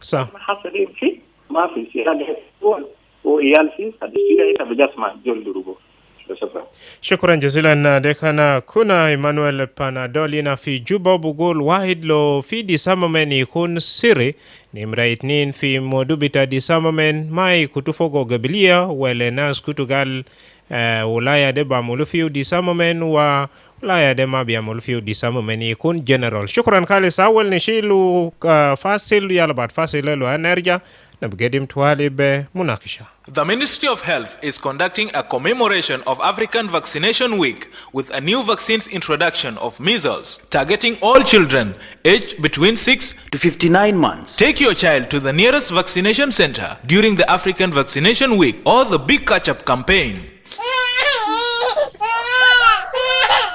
صح حصلين في ما في سيادة وإيال في هذا الشيء يتبجسم جل دروبه شكرا جزيلا دكنا كنا إيمانويل بانادولينا في جوبا بقول واحد لو في ديساممن يكون سري نمرة 2 في مدوبتا ديساممن ما يكتفوغو قبلية ولا ناس كتوغال ولاية دبا مولوفيو ديساممن و ولاية دما بيعملوفيو ديساممن يكون جنرال. شكرا خالص. أول نشيلو فاصل يلا بعد فاصل لو هنرجع نبقدم توالب مناقشة. The Ministry of Health is conducting a commemoration of African Vaccination Week with a new vaccine's introduction of measles, targeting all children aged between 6 to 59 months. Take your child to the nearest vaccination center during the African Vaccination Week or the Big Catch-up campaign.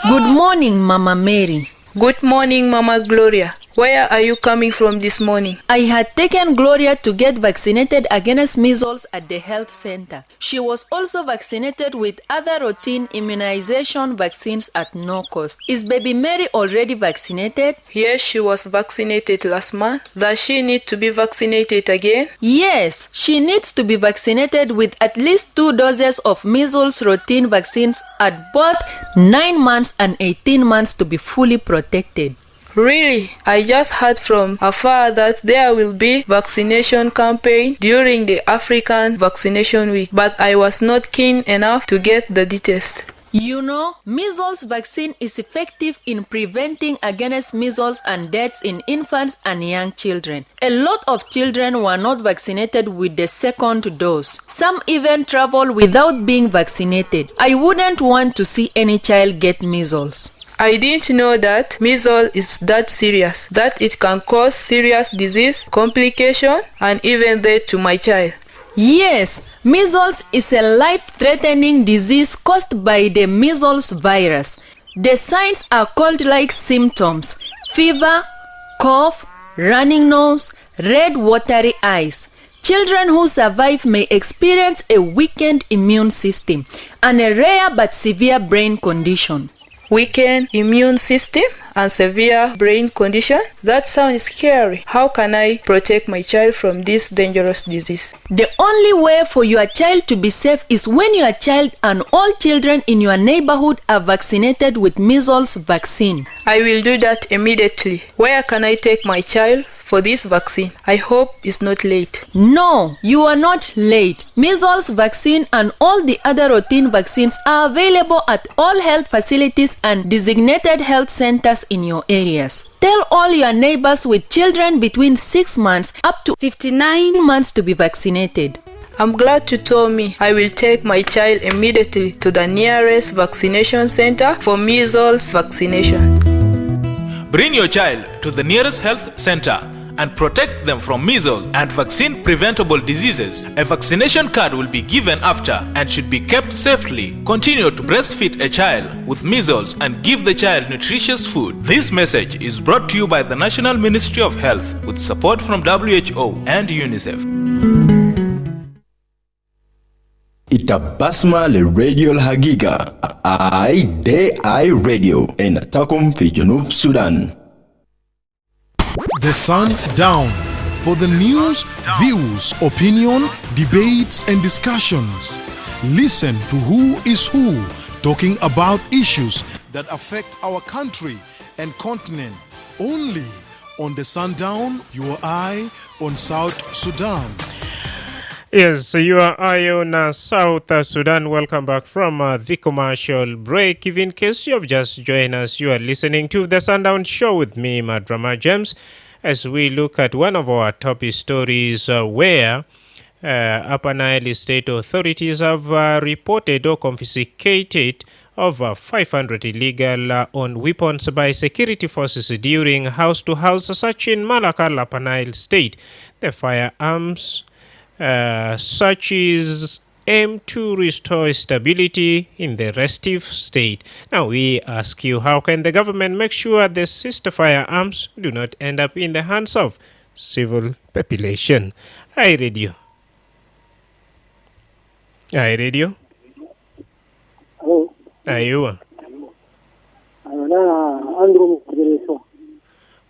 Good morning, Mama Mary. Good morning, Mama Gloria. Where are you coming from this morning? I had taken Gloria to get vaccinated against measles at the health center. She was also vaccinated with other routine immunization vaccines at no cost. Is baby Mary already vaccinated? Yes, she was vaccinated last month. Does she need to be vaccinated again? Yes, she needs to be vaccinated with at least 2 doses of measles routine vaccines at both 9 months and 18 months to be fully protected. Really? I just heard from afar that there will be vaccination campaign during the African Vaccination Week, but I was not keen enough to get the details. You know, measles vaccine is effective in preventing against measles and deaths in infants and young children. A lot of children were not vaccinated with the second dose. Some even travel without being vaccinated. I wouldn't want to see any child get measles. I didn't know that measles is that serious, that it can cause serious disease, complication, and even death to my child. Yes, measles is a life-threatening disease caused by the measles virus. The signs are cold-like symptoms: fever, cough, running nose, red watery eyes. Children who survive may experience a weakened immune system and a rare but severe brain condition. Weakened immune system and severe brain condition? That sounds scary. How can I protect my child from this dangerous disease? The only way for your child to be safe is when your child and all children in your neighborhood are vaccinated with measles vaccine. I will do that immediately. Where can I take my child for this vaccine? I hope it's not late. No, you are not late. Measles vaccine and all the other routine vaccines are available at all health facilities and designated health centers in your areas. Tell all your neighbors with children between 6 months up to 59 months to be vaccinated. I'm glad you told me. I will take my child immediately to the nearest vaccination center for measles vaccination. Bring your child to the nearest health center and protect them from measles and vaccine-preventable diseases. A vaccination card will be given after and should be kept safely. Continue to breastfeed a child with measles and give the child nutritious food. This message is brought to you by the National Ministry of Health with support from WHO and UNICEF. Itabasma le radio Hagiga I radio in Takum fi Junub Sudan. The Sundown for the news, views, opinion, debates and discussions. Listen to who is who talking about issues that affect our country and continent. Only on the Sundown, your eye on South Sudan. Yes, your eye on South Sudan. Welcome back from the commercial break. If in case you have just joined us, you are listening to the Sundown Show with me, Madrama James, as we look at one of our top stories where Upper Nile state authorities have reported or confiscated over 500 illegal owned weapons by security forces during house-to-house search in Malakal, Upper Nile state. The firearms searches aim to restore stability in the restive state. Now we ask you, how can the government make sure the seized firearms do not end up in the hands of civil population? Hi Radio. Hi Radio. Hello. Ayuwa.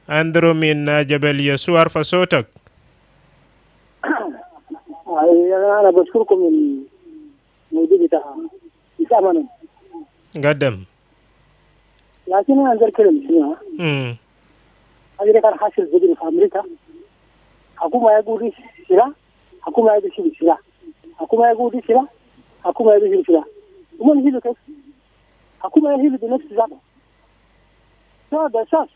Andrew min Jabal Yasuar Fasotak. أنا بشكركم من الموضوع بتاع إسامة. قدم. لكن أنا أقدر أتكلم شنو؟ هذا كان حاصل بدري في أمريكا. حكومة يقول سلاح، حكومة يقول شيء سلاح، حكومة يقول سلاح، حكومة يقول سلاح. وما نجيله كيف؟ حكومة يهيل بنفس ذاته. هذا أساس.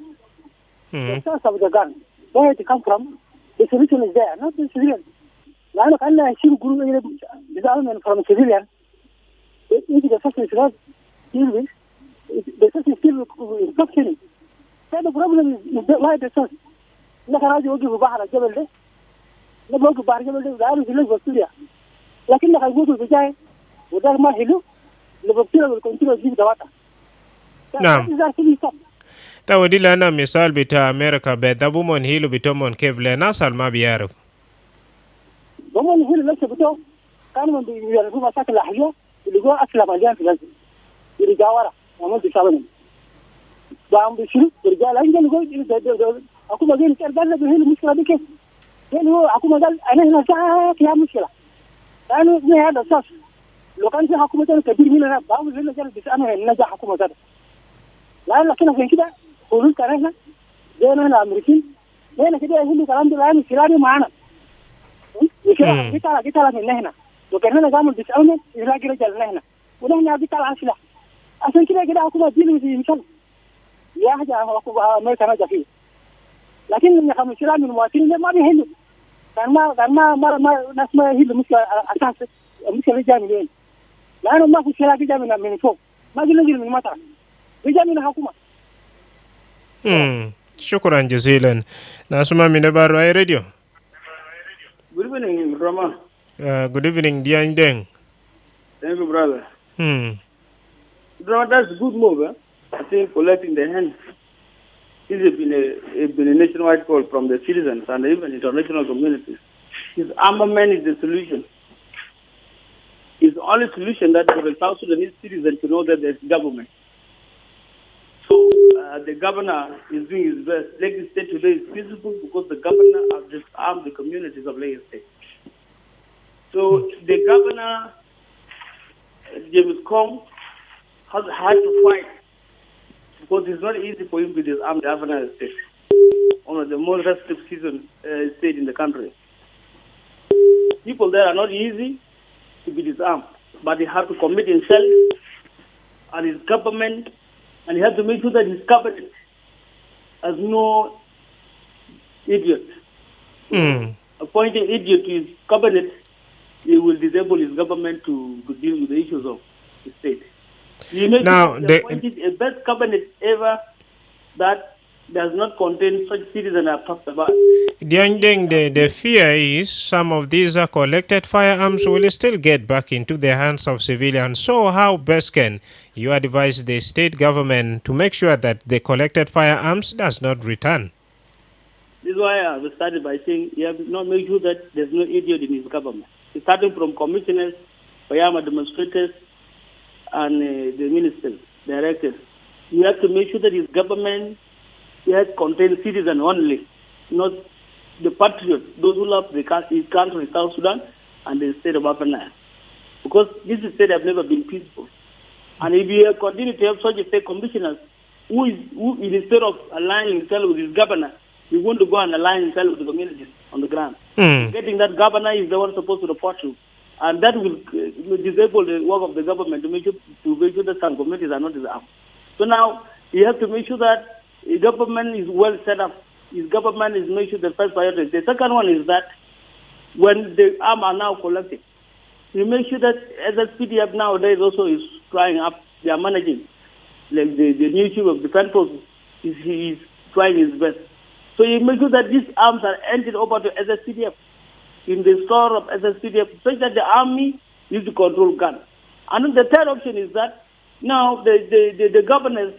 The source of the gun. Where it come from? The solution is there, not the civilian. لأنه كان يشيل جروب disarmament from civilian. If the person is not deal with, the person is still functioning. So the problem is why the person. لكن هذا يوقف بحر الجبل ده. لما يوقف بحر الجبل ده عارف يلف بسوريا. لكن لما يوقف بجاي وده ما حلو. لبسوريا والكونتينو يجيب دواتا. نعم. تودي لنا مثال بتاع أمريكا بيدابو من هيلو بتومون كيف لناس ما بيعرف. بمون هيلو لسه بتوع كانوا بيعرفوا مشاكل الأحياء اللي جوا أسلم مليان في الأرض. اللي جاورا عمل بيشابههم. بعم بيشيلوا الرجال عندنا جوا أكو مجال كأربعة بهيلو مشكلة بكيف. يعني هو أكو مجال أنا هنا ساعة فيها مشكلة. لأنه ما هذا أساس. لو كان في حكومة كبير هنا بعمل هنا جال بس أنا هنا جا حكومة كذا. لأن لكن عشان كده حلول كرهنا زينا هنا الأمريكيين هنا كده يقولوا كلام ده الآن سيناريو معانا كده كده من هنا وكان هنا قاموا بيسألنا يلاقي رجال هنا ونحن بيطلع على سلاح عشان كده حكومة دين في مثال يا حاجة حكومة أمريكا نجا فيه لكن من خمس سلاح من المواطنين ما بيهلوا كان ما ناس ما يهلوا مشكلة أساس مشكلة جاي من وين لأنه ما في سلاح جاي من فوق ما جينا من مطر بيجي من الحكومة. شكرا جزيلا. ناسما من بارو اي راديو. Good evening, Rama. Good evening, Dian Deng. Thank you, brother. Rama, that's a good move. I think collecting the hands. This has been a nationwide call from the citizens and even international communities. His armament is the solution. It's the only solution that the South Sudanese citizens to know that there's government. So the governor is doing his best. Lagos State today is peaceful because the governor has disarmed the communities of Lagos State. So the governor, James Kong, has had to fight because it's not easy for him to disarm the governor state, one of the most restrictive state in the country. People there are not easy to be disarmed, but he has to commit himself and his government. And he has to make sure that his cabinet has no idiot. Appointing idiot to his cabinet, he will disable his government to deal with the issues of the state. He makes appointed a best cabinet ever that does not contain such citizens I've talked about. The fear is some of these collected firearms will still get back into the hands of civilians. So how best can you advise the state government to make sure that the collected firearms does not return? This is why I started by saying you have to not make sure that there's no idiot in his government. Starting from commissioners, Bayama demonstrators, and the ministers, directors. You have to make sure that his government has contained citizens only, not the patriots, those who love his country, South Sudan, and the state of Upper Nile. Because this state has never been peaceful. And if you continue to have such a state commissioners, who instead of aligning himself with his governor, he want to go and align himself with the communities on the ground. Getting that governor is the one supposed to report to. And that will disable the work of the government to make sure that some communities are not disarmed. So now, you have to make sure that the government is well set up. His government is make sure the first priority. The second one is that when the arms are now collected, you make sure that as a PDF nowadays also is trying up, they are managing. Like the new chief of defense forces is trying his best. So you make sure that these arms are handed over to SSPDF in the store of SSPDF, such that the army needs to control guns. And then the third option is that now the governors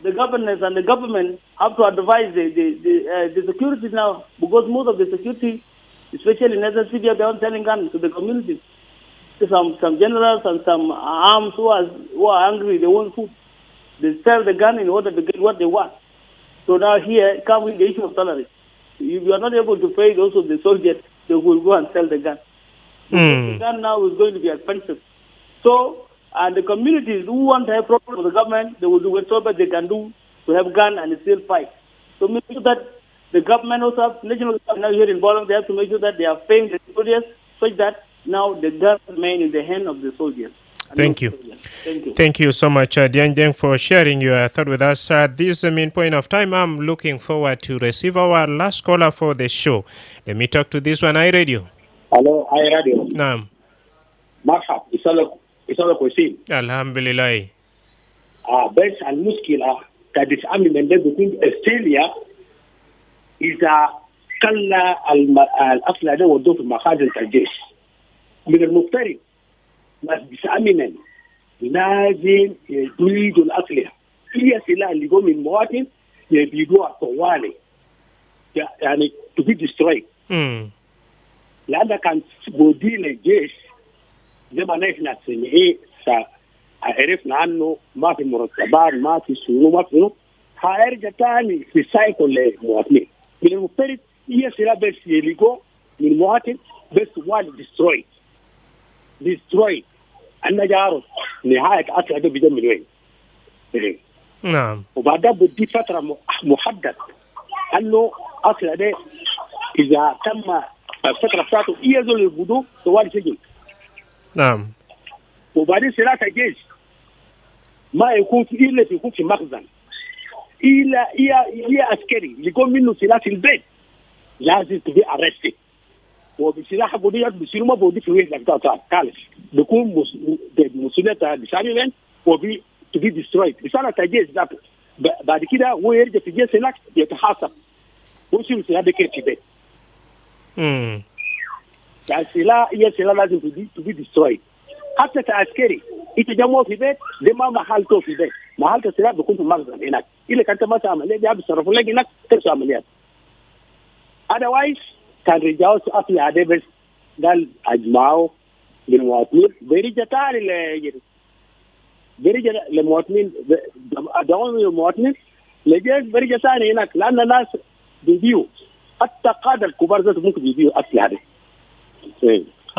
and the government have to advise the security now, because most of the security, especially in SSPDF, they are selling guns to the communities. Some generals and some arms who are angry, they want food. They sell the gun in order to get what they want. So now here comes with the issue of salary. If you are not able to pay also the soldiers, they will go and sell the gun. The gun now is going to be expensive. So, and the communities who want to have problems with the government, they will do whatever they can do to have gun and still fight. So make sure that the government also, national government now here in Bolivia, they have to make sure that they are paying the soldiers such that now the gun remain in the hand of the soldiers. Thank you. Thank you so much, Dian Deng, for sharing your thought with us. At this main point of time, I'm looking forward to receive our last caller for the show. Let me talk to this one, iRadio. الو هاي راديو. نعم. مرحب، يسألك كويسين. الحمد لله. بس المشكلة تدس أمن من ده بيكون استراليا إذا كلا الأصل ده ودوه في مخازن الجيش. من المفترض بس أمنا لازم يريدوا الأسلحة. هي سلاح اللي جو من مواطن يبيدوها طوالي. يعني to be destroyed. لأن كان بودين الجيش زي ما نحن سنعي عرفنا عنه ما في مرتبات ما في سنو ما في هيرجع تاني في سايكل للمواطنين. من المفترض هي سلاح بس يلقوا من المواطن بس وال destroy أنا جارو نهاية أصلا ده بيجي من وين؟ نعم. وبعدها بدي فترة محدد أنه أصلا ده إذا تم الفترة بتاعته يزول البدو طوال سجن. نعم. وبعدين سلاح الجيش ما يكون في إلا يكون في مخزن إلا هي عسكري يكون منه سلاح في البيت لازم تبي أرستي وبسلاح بودي بيصيروا ما بودي في وين بتاعه كالس بيكون مسؤولية ديساريمنت وبي تبي ديسترويد بسالة الجيش ذاته بعد كده هو يرجع في الجيش هناك يتحاسب ويصير سلاح بكير في البيت. يعني سلاح هي سلاح لازم تبي ديسترويد. حتى كعسكري يتجمعوا في بيت زي ما محلته في بيت محلته السلاح بيكون في مخزن هناك إذا كنت ما تعمل ليه بيصرفوا لك هناك تسوي عمليات. otherwise كان رجعوا أصلي عادي بس قال أجمعوا للمواطنين بيرجع تاني بيرجع للمواطنين دوام المواطنين لجيش بيرجع تاني هناك لأن الناس بيبيعوا حتى قادة الكبار ذات ممكن بيبيعوا أصلي عادي.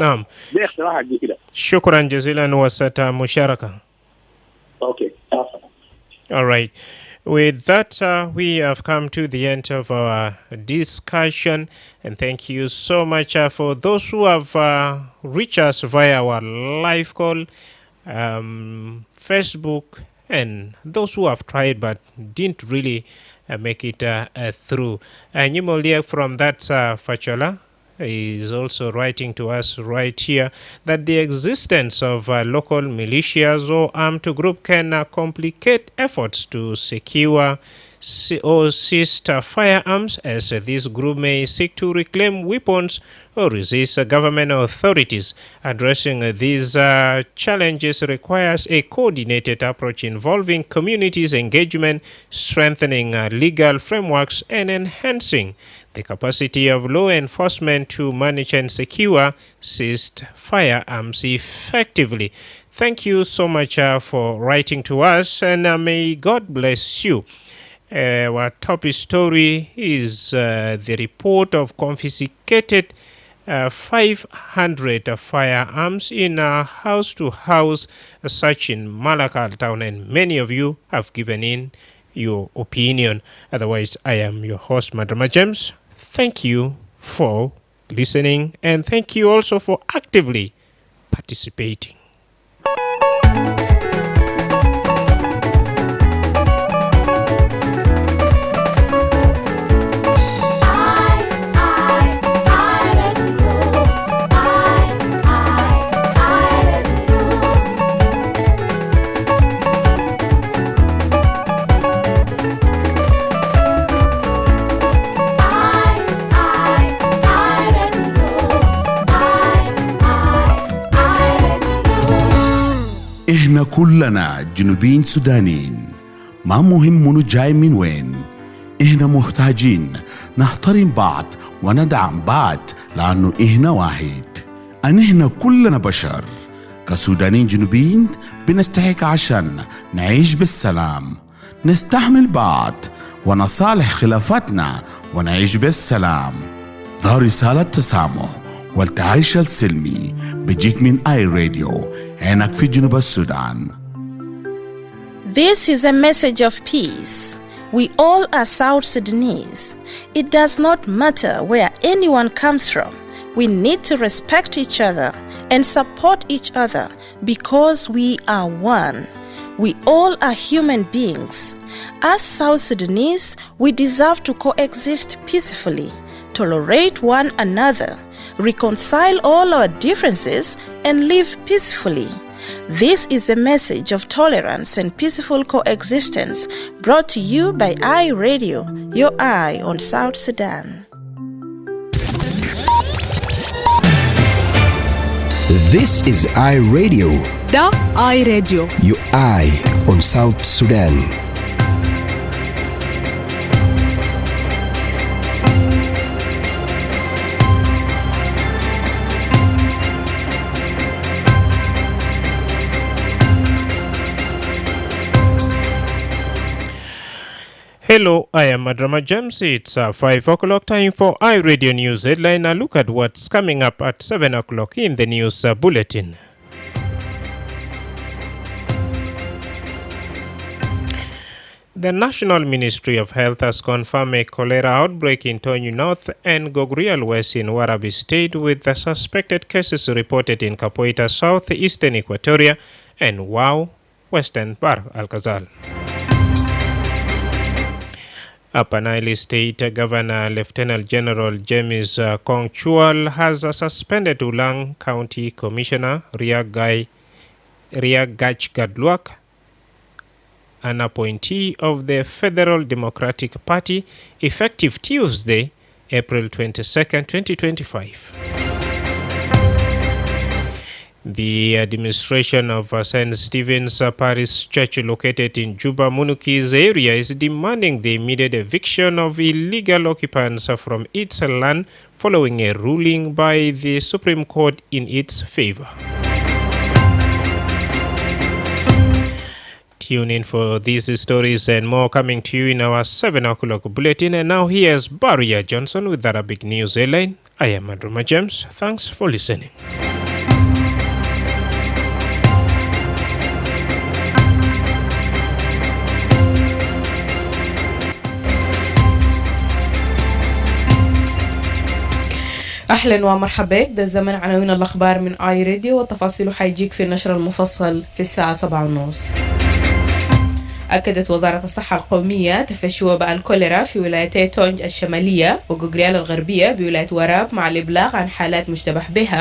نعم. شكرا جزيلا وسط مشاركة. Okay. All right. With that, we have come to the end of our discussion, and thank you so much for those who have reached us via our live call, Facebook, and those who have tried but didn't really make it through. And Nyimolia from that Fachola is also writing to us right here that the existence of local militias or armed group can complicate efforts to secure or seize firearms, as this group may seek to reclaim weapons or resist government authorities. Addressing these challenges requires a coordinated approach involving communities' engagement, strengthening legal frameworks, and enhancing the capacity of law enforcement to manage and secure seized firearms effectively. Thank you so much for writing to us, and may God bless you. Our top story is the report of confiscated 500 firearms in a house-to-house search in Malakal town, and many of you have given in your opinion. Otherwise, I am your host, Madrama James. Thank you for listening, and thank you also for actively participating. إحنا كلنا جنوبيين سودانيين، ما مهم منو جاي من وين. إحنا محتاجين نحترم بعض وندعم بعض لأنه إحنا واحد. إحنا كلنا بشر كسودانيين جنوبيين بنستحق عشان نعيش بالسلام، نستحمل بعض ونصالح خلافاتنا ونعيش بالسلام. ذا رسالة تسامح والتعايش السلمي بيجيك من اي راديو هناك في جنوب السودان. This is a message of peace. We all are South Sudanese. It does not matter where anyone comes from. We need to respect each other and support each other because we are one. We all are human beings. As South Sudanese, we deserve to coexist peacefully, tolerate one another, reconcile all our differences, and live peacefully. This is a message of tolerance and peaceful coexistence brought to you by iRadio, your eye on South Sudan. This is iRadio. The iRadio. Your eye on South Sudan. Hello, I am Madrama James. It's 5 o'clock time for iRadio News Headline. A look at what's coming up at 7 o'clock in the news bulletin. The National Ministry of Health has confirmed a cholera outbreak in Tonyu North and Gogrial West in Warabi State, with the suspected cases reported in Kapoita South, Eastern Equatoria, and Wau, Western Bar Al-Ghazal. Upper Nile State Governor Lieutenant General James Kongchual has suspended Ulang County Commissioner Riagach Gadluak, an appointee of the Federal Democratic Party, effective Tuesday, April 22nd, 2025. The administration of St. Stephen's Parish Church, located in Juba Munuki's area, is demanding the immediate eviction of illegal occupants from its land following a ruling by the Supreme Court in its favor. Tune in for these stories and more coming to you in our 7 o'clock bulletin. And now here's Barrier Johnson with Arabic News Headline. I am Madrama James. Thanks for listening. أهلا ومرحبا بك. ده الزمن عناوين الأخبار من آي راديو، والتفاصيل حيجيك في النشر المفصل في الساعة 7:30. أكدت وزارة الصحة القومية تفشي وباء الكوليرا في ولايتي تونج الشمالية وغوغريال الغربية بولاية وراب، مع الإبلاغ عن حالات مشتبه بها